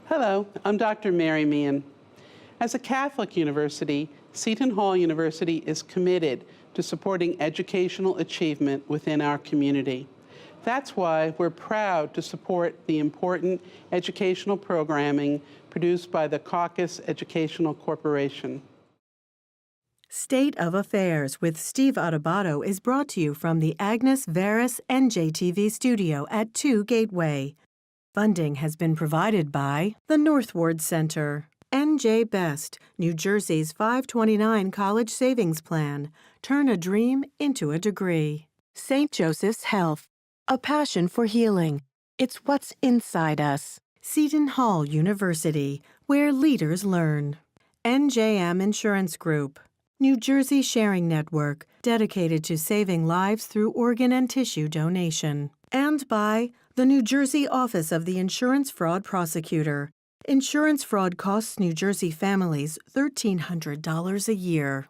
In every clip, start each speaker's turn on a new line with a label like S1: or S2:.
S1: Hello, I'm Dr. Mary Meehan. As a Catholic university, Seton Hall University is committed to supporting educational achievement within our community. That's why we're proud to support the important educational programming produced by the Caucus Educational Corporation.
S2: State of Affairs with Steve Adubato is brought to you from the Agnes Varus NJTV studio at 2 Gateway. Funding has been provided by the Northward Center, NJ Best, New Jersey's 529 College Savings Plan. Turn a dream into a degree. St. Joseph's Health, a passion for healing. It's what's inside us. Seton Hall University, where leaders learn. NJM Insurance Group, New Jersey Sharing Network, dedicated to saving lives through organ and tissue donation. And by the New Jersey Office of the Insurance Fraud Prosecutor. Insurance fraud costs New Jersey families $1,300 a year.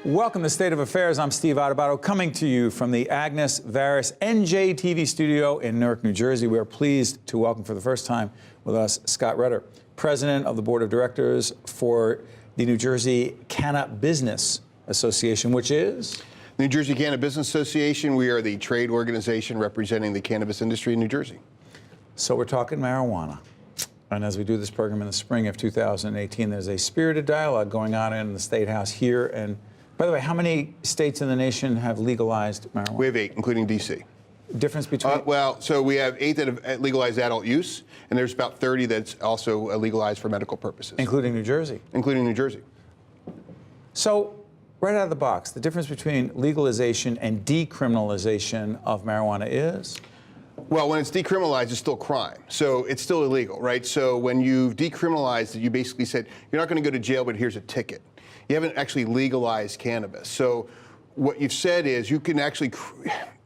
S3: Welcome to State of Affairs. I'm Steve Adubato, coming to you from the Agnes Varus NJTV studio in Newark, New Jersey. We are pleased to welcome for the first time with us Scott Rudder, President of the Board of Directors for the New Jersey CannaBusiness Association, which is?
S4: New Jersey CannaBusiness Association. We are the trade organization representing the cannabis industry in New Jersey.
S3: So we're talking marijuana. And as we do this program in the spring of 2018, there's a spirited dialogue going on in the State House here. And by the way, how many states in the nation have legalized marijuana?
S4: We have 8, including D.C.
S3: Difference between?
S4: So we have 8 that have legalized adult use, and there's about 30 that's also legalized for medical purposes.
S3: Including New Jersey?
S4: Including New Jersey.
S3: So, right out of the box, the difference between legalization and decriminalization of marijuana is?
S4: Well, when it's decriminalized, it's still crime. So it's still illegal, right? So when you've decriminalized it, you basically said, you're not going to go to jail, but here's a ticket. You haven't actually legalized cannabis. So what you've said is you can actually,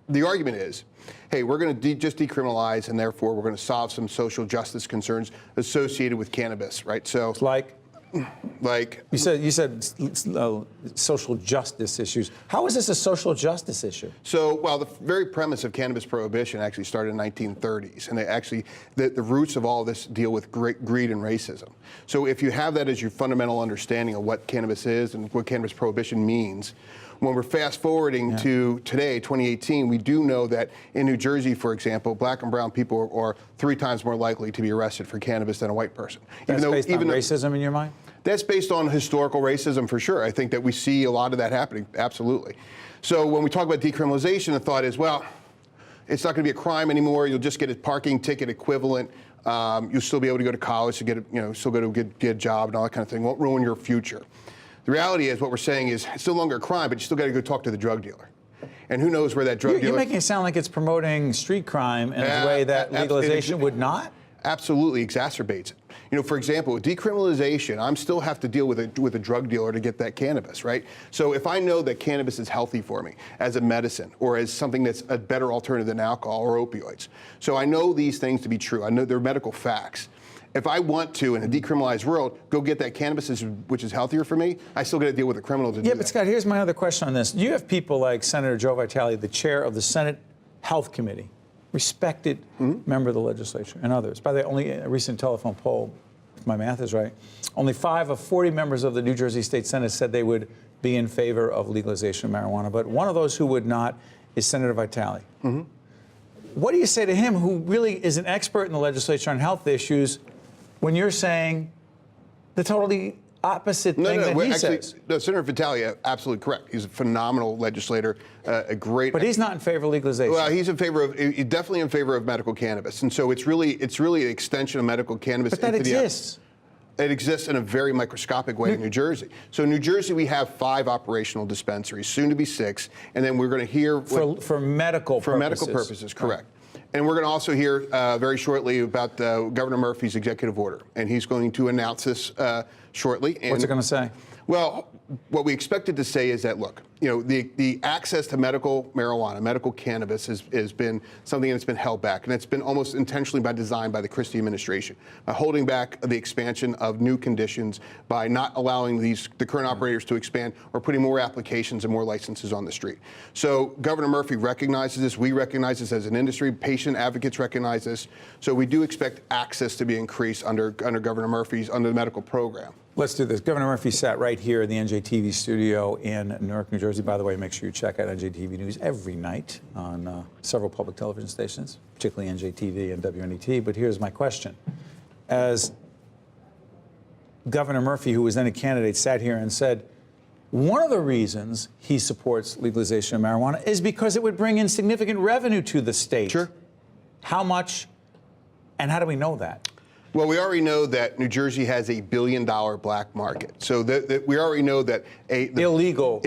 S4: the argument is, hey, we're going to just decriminalize, and therefore we're going to solve some social justice concerns associated with cannabis, right? So
S3: like you said social justice issues. How is this a social justice issue?
S4: So, well, the very premise of cannabis prohibition actually started in the 1930s, and the roots of all this deal with greed and racism. So if you have that as your fundamental understanding of what cannabis is and what cannabis prohibition means, when we're fast forwarding to today, 2018, we do know that in New Jersey, for example, black and brown people are 3 times more likely to be arrested for cannabis than a white person.
S3: That's based on racism in your mind?
S4: That's based on historical racism for sure. I think that we see a lot of that happening, absolutely. So when we talk about decriminalization, the thought is, well, it's not going to be a crime anymore. You'll just get a parking ticket equivalent. You'll still be able to go to college to get still go to get a job and all that kind of thing. Won't ruin your future. The reality is, what we're saying is, it's no longer a crime, but you still got to go talk to the drug dealer. And who knows where that drug dealer...
S3: You're making it sound like it's promoting street crime in a way that legalization would not?
S4: Absolutely exacerbates it. You know, for example, with decriminalization, I still have to deal with a drug dealer to get that cannabis, right? So if I know that cannabis is healthy for me as a medicine or as something that's a better alternative than alcohol or opioids, so I know these things to be true. I know they're medical facts. If I want to, in a decriminalized world, go get that cannabis, which is healthier for me, I still got to deal with a criminal to do that.
S3: Yeah, but Scott, here's my other question on this. You have people like Senator Joe Vitale, the chair of the Senate Health Committee, respected member of the legislature, and others. By the way, only a recent telephone poll, if my math is right, only 5 of 40 members of the New Jersey State Senate said they would be in favor of legalization of marijuana. But one of those who would not is Senator Vitale. What do you say to him, who really is an expert in the legislature on health issues, when you're saying the totally opposite thing that he says?
S4: No, Senator Vitale, absolutely correct. He's a phenomenal legislator, a great.
S3: But he's not in favor of legalization.
S4: Well, he's definitely in favor of medical cannabis, and so it's really an extension of medical cannabis.
S3: But that exists.
S4: It exists in a very microscopic way in New Jersey. So in New Jersey, we have 5 operational dispensaries, soon to be 6, and then we're going to hear
S3: for medical purposes.
S4: Correct. And we're going to also hear very shortly about Governor Murphy's executive order, and he's going to announce this shortly. And
S3: What's it going to say?
S4: Well, what we expected to say is that, look, you know, the access to medical marijuana, medical cannabis has been something that's been held back, and it's been almost intentionally by design by the Christie administration, by holding back the expansion of new conditions, by not allowing the current operators to expand or putting more applications and more licenses on the street. So Governor Murphy recognizes this. We recognize this as an industry. Patient advocates recognize this. So we do expect access to be increased under Governor Murphy's, under the medical program.
S3: Let's do this. Governor Murphy sat right here in the NJTV studio in Newark, New Jersey. By the way, make sure you check out NJTV News every night on several public television stations, particularly NJTV and WNET. But here's my question. As Governor Murphy, who was then a candidate, sat here and said, one of the reasons he supports legalization of marijuana is because it would bring in significant revenue to the state.
S4: Sure.
S3: How much, and how do we know that?
S4: Well, we already know that New Jersey has $1 billion black market. So we already know that the illegal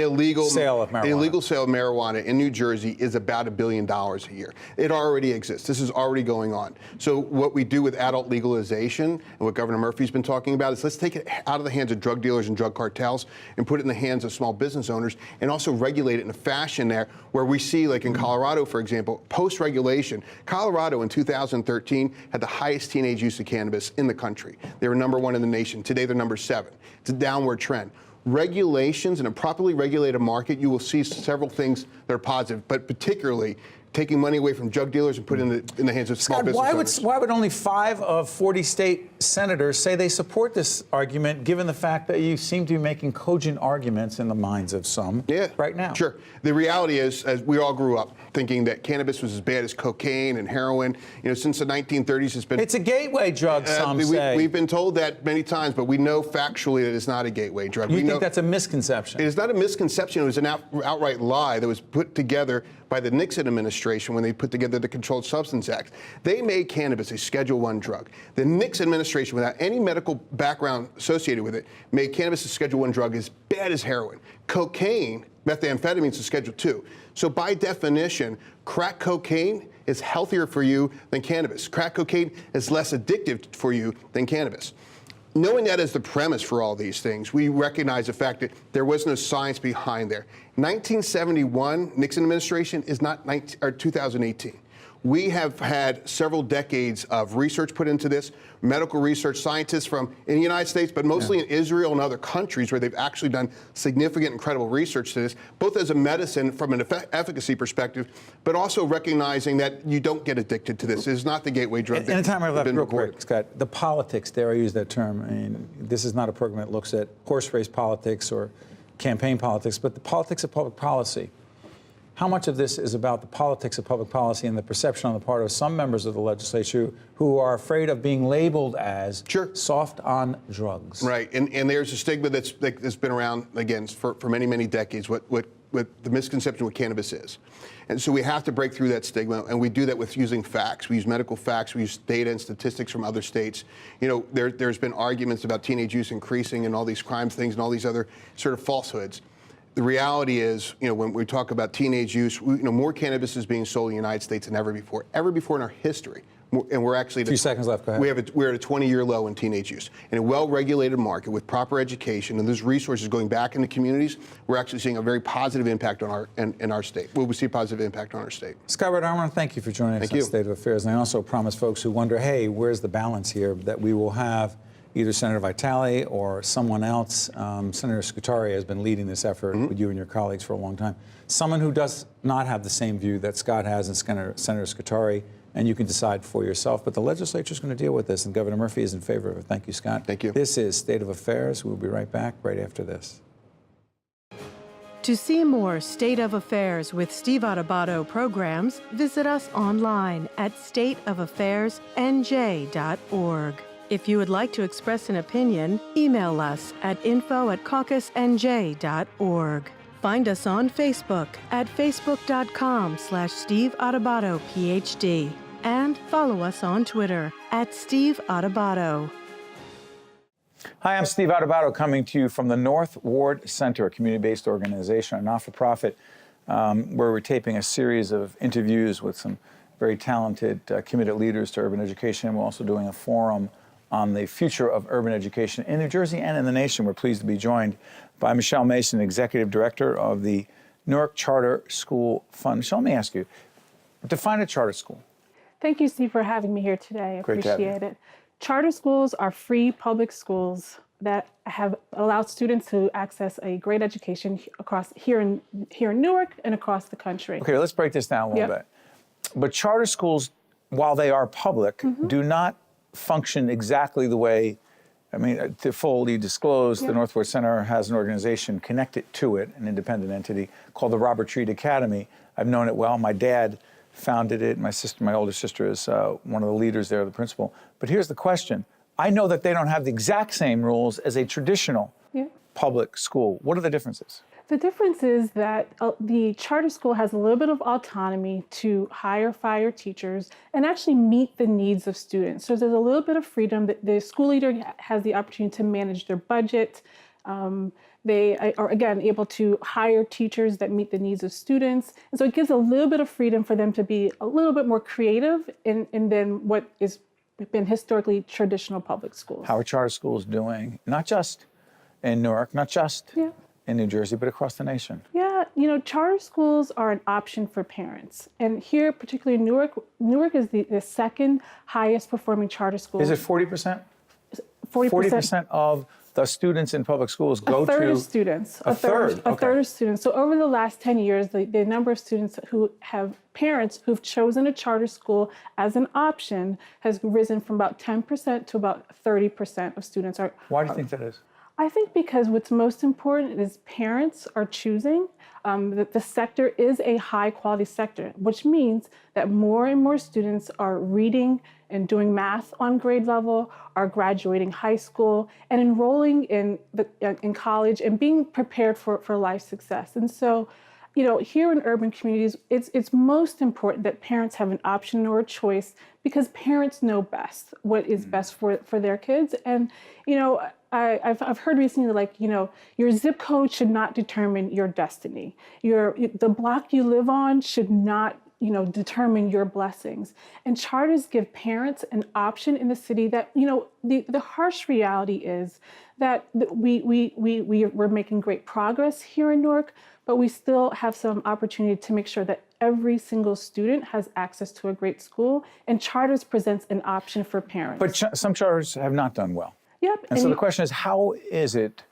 S4: sale of marijuana in New Jersey is about $1 billion a year. It already exists. This is already going on. So what we do with adult legalization and what Governor Murphy's been talking about is let's take it out of the hands of drug dealers and drug cartels and put it in the hands of small business owners, and also regulate it in a fashion there where we see, like in Colorado, for example, post-regulation, Colorado in 2013 had the highest teenage use of cannabis in the country. They were #1 in the nation. Today they're #7. It's a downward trend. Regulations in a properly regulated market, you will see several things that are positive, but particularly taking money away from drug dealers and putting it in the hands of small business owners.
S3: Why would only 5 of 40 state senators say they support this argument, given the fact that you seem to be making cogent arguments in the minds of some right now?
S4: Sure. The reality is, as we all grew up thinking that cannabis was as bad as cocaine and heroin, you know, since the 1930s,
S3: it's a gateway drug, some say.
S4: We've been told that many times, but we know factually that it's not a gateway drug.
S3: You think that's a misconception?
S4: It is not a misconception. It was an outright lie that was put together by the Nixon administration when they put together the Controlled Substance Act. They made cannabis a Schedule I drug. The Nixon administration, without any medical background associated with it, made cannabis a Schedule I drug as bad as heroin. Cocaine, methamphetamine, is a Schedule II. So by definition, crack cocaine is healthier for you than cannabis. Crack cocaine is less addictive for you than cannabis. Knowing that as the premise for all these things, we recognize the fact that there was no science behind there. 1971, Nixon administration is not 2018. We have had several decades of research put into this, medical research, scientists in the United States, but mostly in Israel and other countries where they've actually done significant, incredible research to this, both as a medicine from an efficacy perspective, but also recognizing that you don't get addicted to this. It is not the gateway drug.
S3: Anytime I left real quick, Scott, the politics, dare I use that term, I mean, this is not a program that looks at horse race politics or campaign politics, but the politics of public policy. How much of this is about the politics of public policy and the perception on the part of some members of the legislature who are afraid of being labeled as soft on drugs?
S4: Right, and there's a stigma that's been around, again, for many, many decades, what the misconception of what cannabis is. And so we have to break through that stigma, and we do that with using facts. We use medical facts, we use data and statistics from other states. You know, there's been arguments about teenage use increasing and all these crime things and all these other sort of falsehoods. The reality is, you know, when we talk about teenage use, more cannabis is being sold in the United States than ever before in our history. And we're actually
S3: a few seconds left. Go ahead.
S4: We're at a 20-year low in teenage use. In a well-regulated market with proper education and those resources going back into communities, we're actually seeing a very positive impact on our state. We'll see a positive impact on our state.
S3: Scott Rudder, I want to thank you for joining us on State of Affairs. And I also promise folks who wonder, hey, where's the balance here, that we will have either Senator Vitale or someone else. Senator Scutari has been leading this effort with you and your colleagues for a long time. Someone who does not have the same view that Scott has and Senator Scutari, and you can decide for yourself. But the legislature is going to deal with this, and Governor Murphy is in favor of it. Thank you, Scott.
S4: Thank you.
S3: This is State of Affairs. We'll be right back right after this.
S2: To see more State of Affairs with Steve Adubato programs, visit us online at stateofaffairsnj.org. If you would like to express an opinion, email us at info@caucusnj.org. Find us on Facebook at facebook.com/Steve Adubato, PhD. And follow us on Twitter at Steve Adubato.
S3: Hi, I'm Steve Adubato, coming to you from the North Ward Center, a community-based organization, a not-for-profit, where we're taping a series of interviews with some very talented, committed leaders to urban education. We're also doing a forum on the future of urban education in New Jersey and in the nation. We're pleased to be joined by Michele Mason, Executive Director of the Newark Charter School Fund. Michele, let me ask you, define a charter school.
S5: Thank you, Steve, for having me here today. I
S3: Great to have you.
S5: appreciate it. Charter schools are free public schools that have allowed students to access a great education across here in Newark and across the country.
S3: Okay, let's break this down a little bit. But charter schools, while they are public, do not function exactly the way, I mean, to fully disclose, the Northward Center has an organization connected to it, an independent entity called the Robert Treat Academy. I've known it well. My dad founded it. My older sister is one of the leaders there, the principal. But here's the question. I know that they don't have the exact same rules as a traditional public school. What are the differences?
S5: The difference is that the charter school has a little bit of autonomy to hire, fire teachers and actually meet the needs of students. So there's a little bit of freedom that the school leader has the opportunity to manage their budget. They are, again, able to hire teachers that meet the needs of students. And so it gives a little bit of freedom for them to be a little bit more creative in than what has been historically traditional public schools.
S3: How are charter schools doing, not just in Newark, not just in New Jersey, but across the nation?
S5: Yeah, you know, charter schools are an option for parents. And here, particularly in Newark is the second highest performing charter school.
S3: Is it 40%?
S5: 40%.
S3: 40% of the students in public schools go
S5: A third
S3: to...
S5: of students.
S3: A third?
S5: A third of students. So over the last 10 years, the number of students who have parents who've chosen a charter school as an option has risen from about 10% to about 30% of students are...
S3: Why do you think that is?
S5: I think because what's most important is parents are choosing. That the sector is a high quality sector, which means that more and more students are reading and doing math on grade level, are graduating high school and enrolling in college and being prepared for life success. And so, you know, here in urban communities, it's most important that parents have an option or a choice because parents know best what is best for their kids. And, you know, I've heard recently, like, you know, your zip code should not determine your destiny. The block you live on should not, you know, determine your blessings. And charters give parents an option in the city that, you know, the harsh reality is that we're making great progress here in Newark, but we still have some opportunity to make sure that every single student has access to a great school, and charters presents an option for parents.
S3: But some charters have not done well.
S5: Yep.
S3: And so the question is, how is it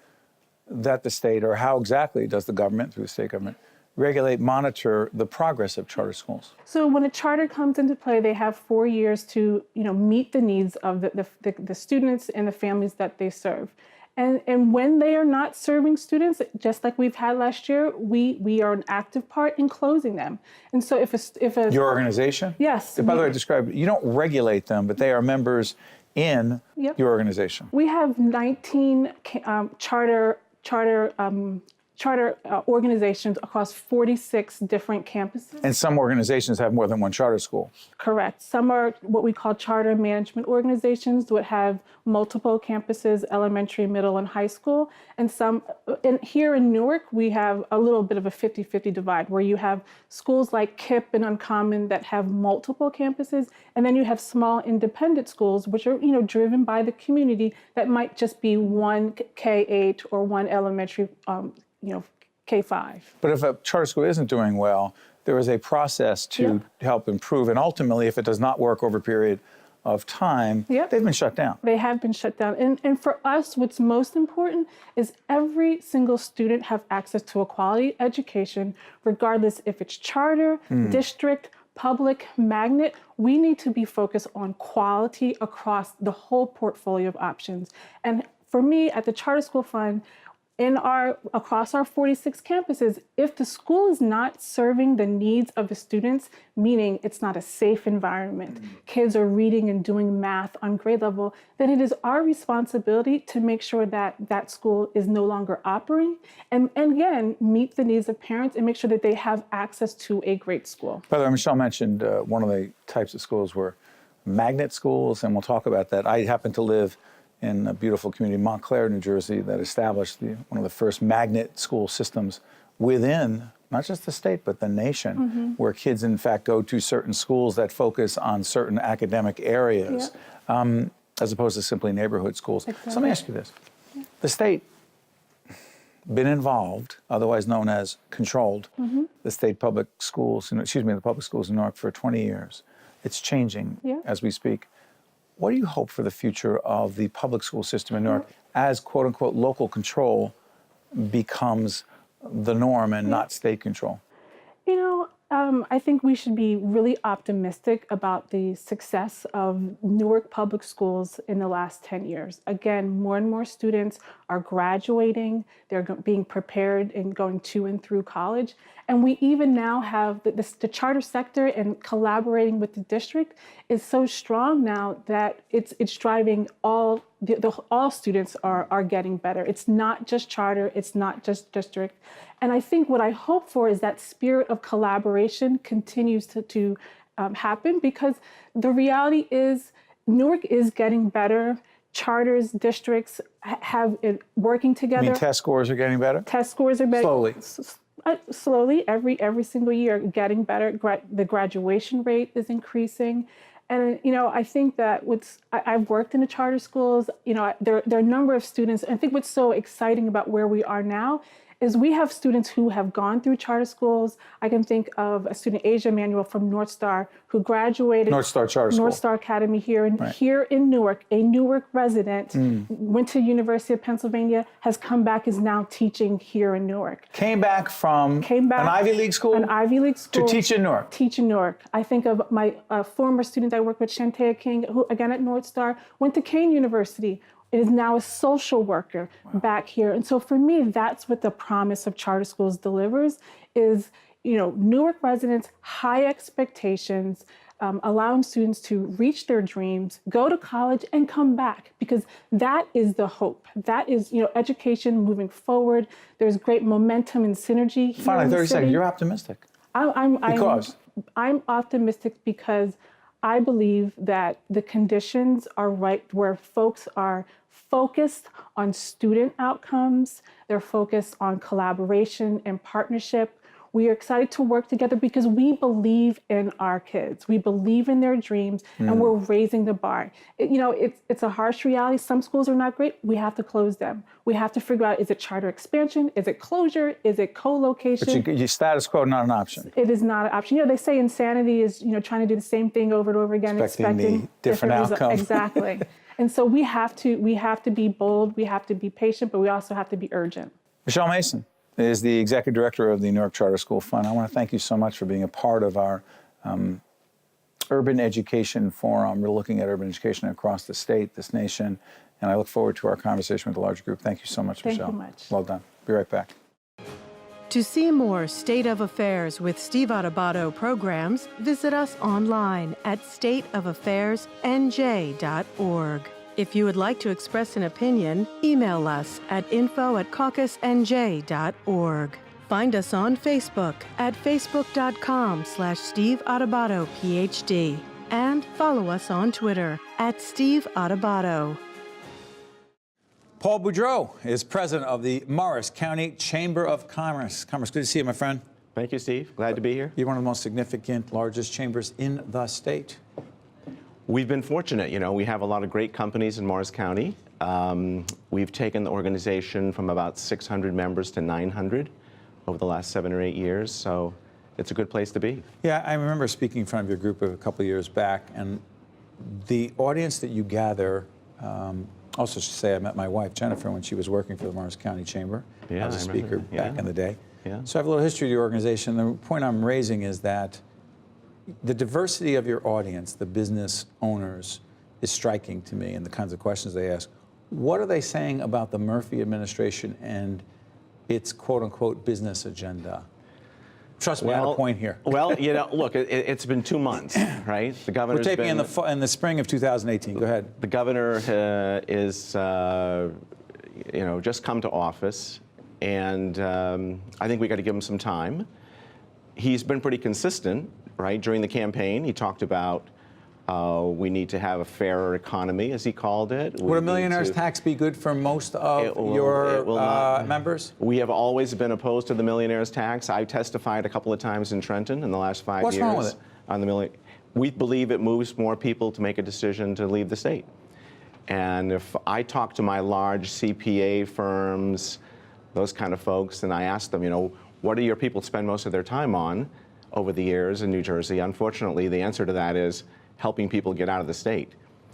S3: that the state, or how exactly does the government, through the state government, regulate, monitor the progress of charter schools?
S5: So when a charter comes into play, they have 4 years to, you know, meet the needs of the students and the families that they serve. And when they are not serving students, just like we've had last year, we are an active part in closing them. And so if a
S3: Your organization?
S5: Yes.
S3: By the way, you don't regulate them, but they are members in your organization.
S5: We have 19 charter organizations across 46 different campuses.
S3: And some organizations have more than one charter school.
S5: Correct. Some are what we call charter management organizations that have multiple campuses, elementary, middle, and high school. And here in Newark, we have a little bit of a 50-50 divide where you have schools like KIPP and Uncommon that have multiple campuses. And then you have small independent schools, which are, you know, driven by the community that might just be one K-8 or one elementary, you know, K-5.
S3: But if a charter school isn't doing well, there is a process to help improve. And ultimately, if it does not work over a period of time, they've been shut down.
S5: They have been shut down. And for us, what's most important is every single student have access to a quality education, regardless if it's charter, district, public, magnet. We need to be focused on quality across the whole portfolio of options. And for me, at the Charter School Fund, across our 46 campuses, if the school is not serving the needs of the students, meaning it's not a safe environment, kids are reading and doing math on grade level, then it is our responsibility to make sure that that school is no longer operating and again, meet the needs of parents and make sure that they have access to a great school.
S3: By the way, Michele mentioned one of the types of schools were magnet schools, and we'll talk about that. I happen to live in a beautiful community, Montclair, New Jersey, that established one of the first magnet school systems within not just the state, but the nation, where kids, in fact, go to certain schools that focus on certain academic areas, as opposed to simply neighborhood schools.
S5: Exactly.
S3: So let me ask you this. The state, been involved, otherwise known as controlled, the state public schools, the public schools in Newark for 20 years. It's changing as we speak. What do you hope for the future of the public school system in Newark as, quote unquote, local control becomes the norm and not state control?
S5: You know, I think we should be really optimistic about the success of Newark public schools in the last 10 years. Again, more and more students are graduating, they're being prepared and going to and through college. And we even now have the charter sector, and collaborating with the district is so strong now that it's driving all students are getting better. It's not just charter, it's not just district. And I think what I hope for is that spirit of collaboration continues to happen, because the reality is Newark is getting better. Charters, districts have it working together.
S3: You mean test scores are getting better?
S5: Test scores are better.
S3: Slowly.
S5: Slowly, every single year, getting better. The graduation rate is increasing. And, you know, I think that I've worked in the charter schools, you know, there are a number of students. And I think what's so exciting about where we are now is we have students who have gone through charter schools. I can think of a student, Asia Manuel from North Star, who graduated
S3: North Star Charter School.
S5: North Star Academy here in Newark, a Newark resident, went to University of Pennsylvania, has come back, is now teaching here in Newark.
S3: Came back an Ivy League school?
S5: An Ivy League school.
S3: To teach in Newark?
S5: Teach in Newark. I think of my former student I worked with, Shantea King, who, again at North Star, went to Kane University, is now a social worker back here. And so for me, that's what the promise of charter schools delivers is, you know, Newark residents, high expectations, allowing students to reach their dreams, go to college and come back, because that is the hope. That is, you know, education moving forward. There's great momentum and synergy here.
S3: Finally,
S5: in the
S3: 30
S5: city.
S3: seconds. You're optimistic.
S5: I'm optimistic because I believe that the conditions are right where folks are focused on student outcomes. They're focused on collaboration and partnership. We are excited to work together because we believe in our kids. We believe in their dreams, and we're raising the bar. It's a harsh reality. Some schools are not great. We have to close them. We have to figure out, is it charter expansion? Is it closure? Is it co-location?
S3: But your status quo, not an option.
S5: It is not an option. You know, they say insanity is, you know, trying to do the same thing over and over again, expecting
S3: the different outcome.
S5: Exactly. And so we have to be bold, we have to be patient, but we also have to be urgent.
S3: Michele Mason is the executive director of the Newark Charter School Fund. I want to thank you so much for being a part of our Urban Education Forum. We're looking at urban education across the state, this nation, and I look forward to our conversation with the larger group. Thank you so much, Michele.
S5: Thank you much.
S3: Well done. Be right back.
S2: To see more State of Affairs with Steve Adubato programs, visit us online at stateofaffairsnj.org. If you would like to express an opinion, email us at info@caucusnj.org. Find us on Facebook at facebook.com/Steve Adubato, PhD. And follow us on Twitter at Steve Adubato.
S3: Paul Boudreau is president of the Morris County Chamber of Commerce. Good to see you, my friend.
S6: Thank you, Steve. Glad to be here.
S3: You're one of the most significant, largest chambers in the state.
S6: We've been fortunate. You know, we have a lot of great companies in Morris County. We've taken the organization from about 600 members to 900 over the last 7 or 8 years. So it's a good place to be.
S3: Yeah, I remember speaking in front of your group a couple of years back, and the audience that you gather. Also, should say I met my wife Jennifer when she was working for the Morris County Chamber.
S6: Yeah,
S3: I was a speaker back in the day.
S6: Yeah.
S3: So I have a little history of the organization. The point I'm raising is that the diversity of your audience, the business owners, is striking to me, and the kinds of questions they ask. What are they saying about the Murphy administration and its quote-unquote business agenda? Trust me, I have a point here.
S6: Well, you know, look, it's been 2 months, right? The governor's
S3: We're taping in the spring of 2018. Go ahead.
S6: The governor is, you know, just come to office, and I think we got to give him some time. He's been pretty consistent, right? During the campaign, he talked about We need to have a fairer economy, as he called it.
S3: Would a millionaire's tax be good for most of your members?
S6: We have always been opposed to the millionaire's tax. I testified a couple of times in Trenton in the last 5 years.
S3: What's wrong with it?
S6: On the we believe it moves more people to make a decision to leave the state. And if I talk to my large CPA firms, those kind of folks, and I ask them, you know, what do your people spend most of their time on over the years in New Jersey? Unfortunately, the answer to that is helping people get out of the state.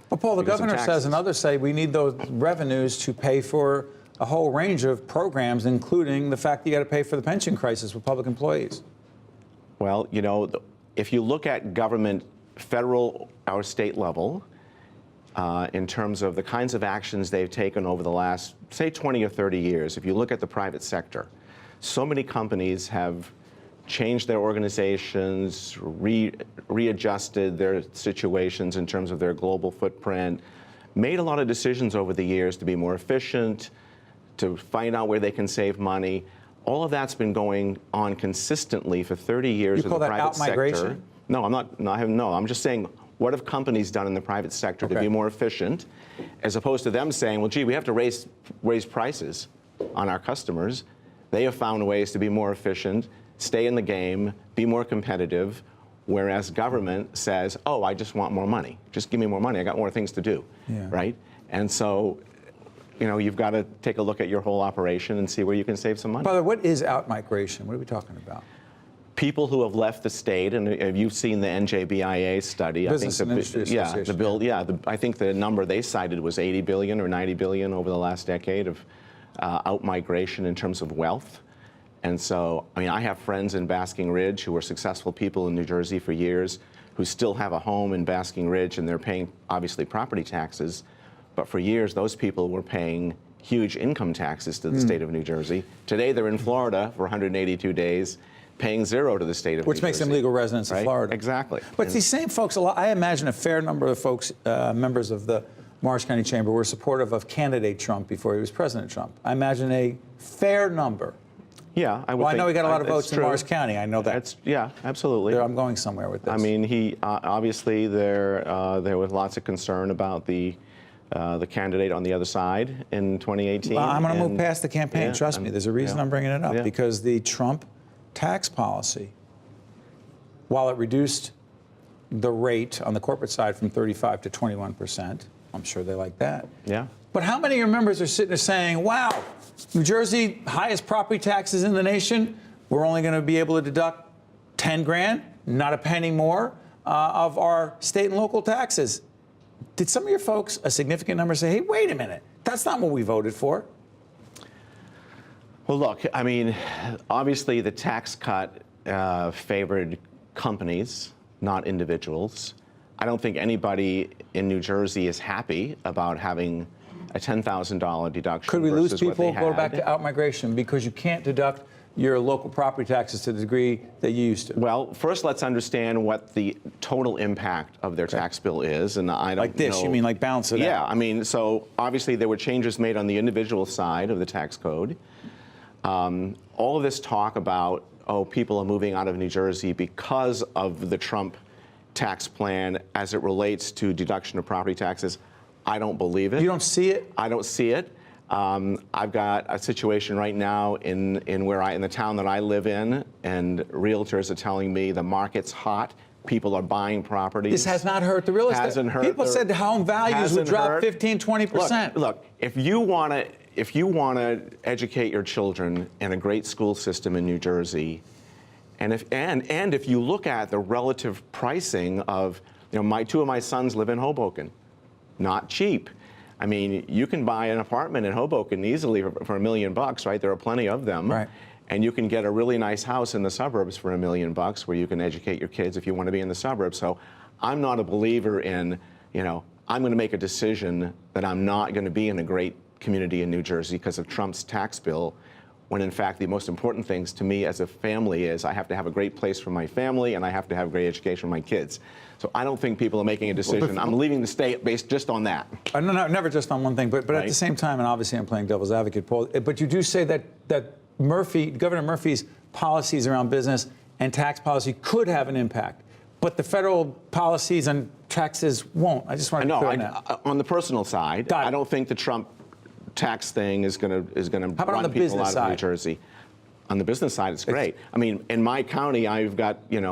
S3: Well, Paul, the governor says, and others say, we need those revenues to pay for a whole range of programs, including the fact that you got to pay for the pension crisis with public employees.
S6: Well, you know, if you look at government, federal or state level, in terms of the kinds of actions they've taken over the last, say, 20 or 30 years, if you look at the private sector, so many companies have changed their organizations, readjusted their situations in terms of their global footprint, made a lot of decisions over the years to be more efficient, to find out where they can save money. All of that's been going on consistently for 30 years in the private sector. No, I'm not. No, I'm just saying, what have companies done in the private sector to be more efficient, as opposed to them saying, well, gee, we have to raise prices on our customers. They have found ways to be more efficient, stay in the game, be more competitive, whereas government says, oh, I just want more money. Just give me more money. I got more things to do, right? And so, you know, you've got to take a look at your whole operation and see where you can save some money.
S3: By the way, what is out-migration? What are we talking about?
S6: People who have left the state, and you've seen the NJBIA study.
S3: Business and Industry Association.
S6: I think the number they cited was 80 billion or 90 billion over the last decade of out-migration in terms of wealth. And so, I mean, I have friends in Basking Ridge who were successful people in New Jersey for years who still have a home in Basking Ridge, and they're paying, obviously, property taxes. But for years, those people were paying huge income taxes to the state of New Jersey. Today, they're in Florida for 182 days, paying zero to the state of New Jersey.
S3: Which makes them legal residents of Florida.
S6: Exactly.
S3: But these same folks, I imagine a fair number of folks, members of the Morris County Chamber, were supportive of candidate Trump before he was President Trump. I imagine a fair number.
S6: Yeah, I would.
S3: Well, I know we got a lot of votes in Morris County. I know that.
S6: Yeah, absolutely.
S3: I'm going somewhere with this.
S6: I mean, he obviously there was lots of concern about the candidate on the other side in 2018.
S3: Well, I'm going to move past the campaign. Trust me, there's a reason I'm bringing it up because the Trump tax policy, while it reduced the rate on the corporate side from 35 to 21%, I'm sure they like that.
S6: Yeah.
S3: But how many of your members are sitting there saying, wow, New Jersey, highest property taxes in the nation, we're only going to be able to deduct 10 grand, not a penny more, of our state and local taxes? Did some of your folks, a significant number, say, hey, wait a minute, that's not what we voted for?
S6: Well, look, I mean, obviously the tax cut favored companies, not individuals. I don't think anybody in New Jersey is happy about having a $10,000 deduction.
S3: Could we lose
S6: versus
S3: people?
S6: What they
S3: Go
S6: had.
S3: back to out-migration because you can't deduct your local property taxes to the degree that you used to.
S6: Well, first let's understand what the total impact of their tax bill is, and I don't
S3: like this,
S6: know.
S3: You mean like balance it out?
S6: Yeah, I mean, so obviously there were changes made on the individual side of the tax code. All of this talk about, oh, people are moving out of New Jersey because of the Trump tax plan as it relates to deduction of property taxes, I don't believe it.
S3: You don't see it?
S6: I don't see it. I've got a situation right now in the town that I live in, and realtors are telling me the market's hot. People are buying properties.
S3: This has not hurt the real estate.
S6: Hasn't hurt.
S3: People said home values would drop 15, 20%.
S6: Look, if you want to educate your children in a great school system in New Jersey, and if you look at the relative pricing of, you know, two of my sons live in Hoboken, not cheap. I mean, you can buy an apartment in Hoboken easily for $1 million, right? There are plenty of them.
S3: Right.
S6: And you can get a really nice house in the suburbs for $1 million where you can educate your kids if you want to be in the suburbs. So I'm not a believer in, you know, I'm going to make a decision that I'm not going to be in a great community in New Jersey because of Trump's tax bill, when in fact the most important things to me as a family is I have to have a great place for my family and I have to have great education for my kids. So I don't think people are making a decision. I'm leaving the state based just on that.
S3: No, never just on one thing. But
S6: Right.
S3: at the same time, and obviously I'm playing devil's advocate, Paul, but you do say that Governor Murphy's policies around business and tax policy could have an impact. but the federal policies and taxes won't. I just want to be
S6: No,
S3: clear on that.
S6: on the personal side,
S3: Got it.
S6: I don't think the Trump tax thing is going to
S3: How about on
S6: run
S3: the
S6: people
S3: business
S6: out
S3: side?
S6: of New Jersey. On the business side, it's great. I mean, in my county, I've got 40,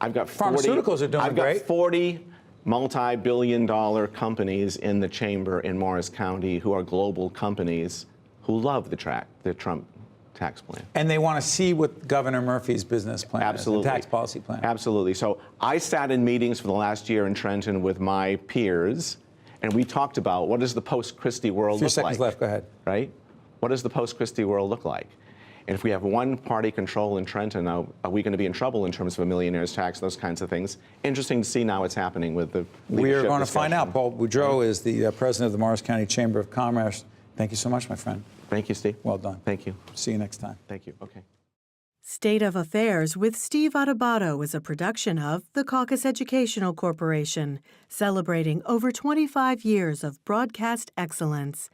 S3: Pharmaceuticals are doing
S6: I've got
S3: great.
S6: 40 multi-billion-dollar companies in the chamber in Morris County who are global companies who love the Trump tax plan.
S3: And they want to see what Governor Murphy's business plan
S6: Absolutely.
S3: is, the tax policy plan.
S6: Absolutely. So I sat in meetings for the last year in Trenton with my peers, and we talked about what does the post-Christie world
S3: A few
S6: look like.
S3: seconds left. Go ahead.
S6: Right? What does the post-Christie world look like? And if we have one-party control in Trenton, are we going to be in trouble in terms of a millionaire's tax, those kinds of things? Interesting to see now what's happening with the
S3: We are
S6: leadership
S3: going to find
S6: discussion.
S3: out. Paul Boudreau is the president of the Morris County Chamber of Commerce. Thank you so much, my friend.
S6: Thank you, Steve.
S3: Well done.
S6: Thank you.
S3: See you next time.
S6: Thank you. Okay.
S2: State of Affairs with Steve Adubato is a production of the Caucus Educational Corporation, celebrating over 25 years of broadcast excellence.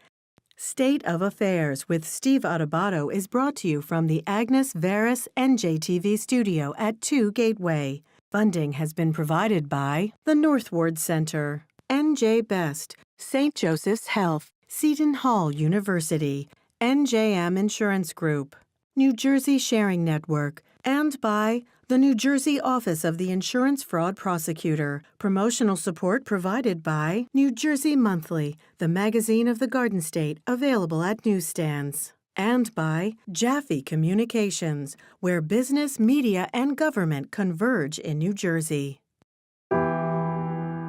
S2: State of Affairs with Steve Adubato is brought to you from the Agnes Veris NJTV studio at 2 Gateway. Funding has been provided by the Northward Center, NJ Best, St. Joseph's Health, Seton Hall University, NJM Insurance Group, New Jersey Sharing Network, and by the New Jersey Office of the Insurance Fraud Prosecutor. Promotional support provided by New Jersey Monthly, the magazine of the Garden State, available at newsstands. And by Jaffe Communications, where business, media, and government converge in New Jersey.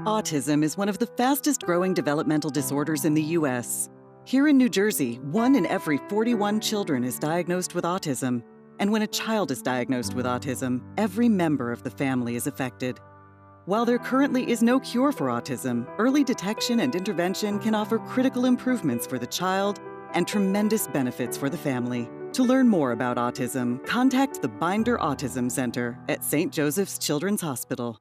S7: Autism is one of the fastest-growing developmental disorders in the U.S. Here in New Jersey, 1 in every 41 children is diagnosed with autism. And when a child is diagnosed with autism, every member of the family is affected. While there currently is no cure for autism, early detection and intervention can offer critical improvements for the child and tremendous benefits for the family. To learn more about autism, contact the Binder Autism Center at St. Joseph's Children's Hospital.